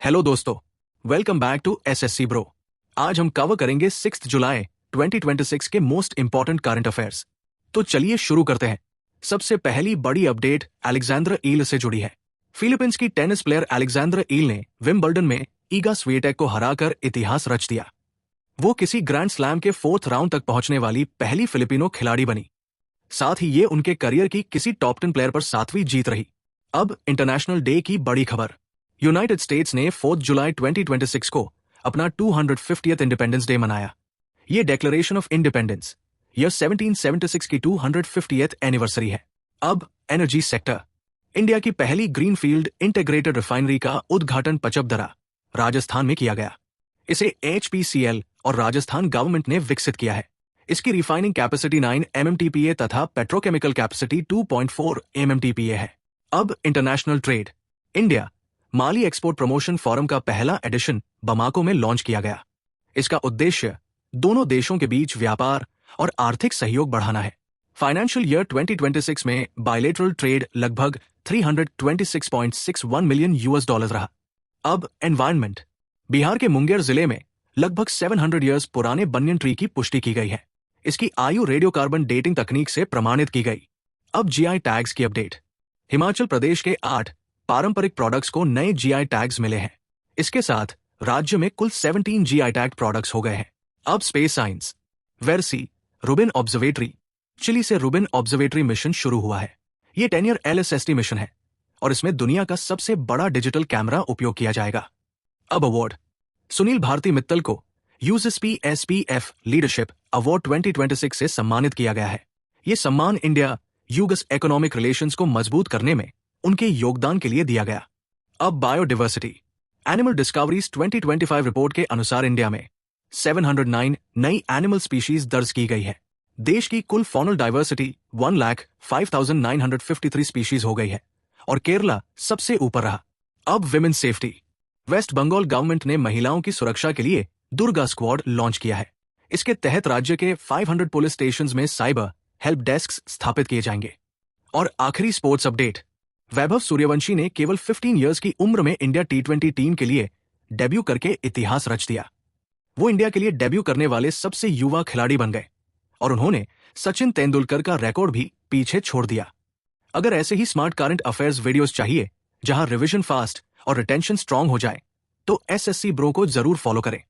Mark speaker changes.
Speaker 1: Hello दोस्तों, welcome back to SSC bro. आज हम कवर करेंगे 6 जुलाई 2026 के मोस्ट इंपॉर्टेंट करंट अफेयर्स। तो चलिए शुरू करते हैं। सबसे पहली बड़ी अपडेट अलेक्जेंड्रा ईल से जुड़ी है। फिलीपींस की टेनिस प्लेयर अलेक्जेंड्रा ईल ने विंबलडन में ईगा स्वीटेक को हराकर इतिहास रच दिया। वो किसी ग्रैंड स्लैम के 4th राउंड तक पहुंचने वाली पहली फिलिपिनो खिलाड़ी बनी। साथ ही ये उनके करियर की किसी टॉप 10 प्लेयर पर 7वीं जीत रही। अब इंटरनेशनल डे की बड़ी खबर। यूनाइटेड स्टेट्स ने 4 जुलाई 2026 को अपना 250th इंडिपेंडेंस डे मनाया। ये डिक्लेरेशन ऑफ इंडिपेंडेंस यह 1776 की 250th एनिवर्सरी है। अब एनर्जी सेक्टर। इंडिया की पहली ग्रीनफील्ड इंटीग्रेटेड रिफाइनरी का उद्घाटन पचपदरा, राजस्थान में किया गया। इसे एचपीसीएल और राजस्थान गवर्नमेंट ने विकसित किया है। इसकी रिफाइनिंग कैपेसिटी 9 MMTPA तथा पेट्रोकेमिकल कैपेसिटी 2.4 MMTPA है। अब इंटरनेशनल ट्रेड। इंडिया माली एक्सपोर्ट प्रमोशन फोरम का पहला एडिशन बमाको में लॉन्च किया गया। इसका उद्देश्य दोनों देशों के बीच व्यापार और आर्थिक सहयोग बढ़ाना है। फाइनेंशियल ईयर 2026 में बायलेटरल ट्रेड लगभग 326.61 मिलियन US डॉलर रहा। अब एनवायरनमेंट। बिहार के मुंगेर जिले में लगभग 700 इयर्स पुराने बनियन ट्री की पुष्टि की गई है। इसकी आयु रेडियोकार्बन डेटिंग तकनीक से प्रमाणित की गई। अब जीआई टैग्स की अपडेट। हिमाचल प्रदेश के 8 पारंपरिक प्रोडक्ट्स को नए जीआई टैग्स मिले हैं। इसके साथ राज्य में कुल 17 जीआई टैग प्रोडक्ट्स हो गए हैं। अब space science. Vera C Rubin observatory. Chile से रूबिन ऑब्जर्वेटरी मिशन शुरू हुआ है। ये 10 ईयर LSST मिशन है और इसमें दुनिया का सबसे बड़ा डिजिटल कैमरा उपयोग किया जाएगा। अब अवार्ड। सुनील भारती मित्तल को यूएसपी SPF लीडरशिप अवार्ड 2026 से सम्मानित किया गया है। ये सम्मान इंडिया यूएस इकोनॉमिक रिलेशंस को मजबूत करने में उनके योगदान के लिए दिया गया। अब बायोडाइवर्सिटी। एनिमल डिस्कवरीज 2025 रिपोर्ट के अनुसार इंडिया में 709 नई एनिमल स्पीशीज दर्ज की गई है। देश की कुल फॉनल डाइवर्सिटी 1,05,953 स्पीशीज हो गई है और केरला सबसे ऊपर रहा। अब women safety. West Bengal government ने महिलाओं की सुरक्षा के लिए दुर्गा स्क्वाड लॉन्च किया है। इसके तहत राज्य के 500 पुलिस स्टेशंस में साइबर हेल्प डेस्क स्थापित किए जाएंगे। और आखिरी स्पोर्ट्स अपडेट। वैभव सूर्यवंशी ने केवल 15 इयर्स की उम्र में इंडिया T20 टीम के लिए डेब्यू करके इतिहास रच दिया। वो इंडिया के लिए डेब्यू करने वाले सबसे युवा खिलाड़ी बन गए और उन्होंने सचिन तेंदुलकर का रिकॉर्ड भी पीछे छोड़ दिया। अगर ऐसे ही स्मार्ट करंट अफेयर्स वीडियोस चाहिए जहां रिवीजन फास्ट और रिटेंशन स्ट्रांग हो जाए तो एसएससी ब्रो को जरूर फॉलो करें।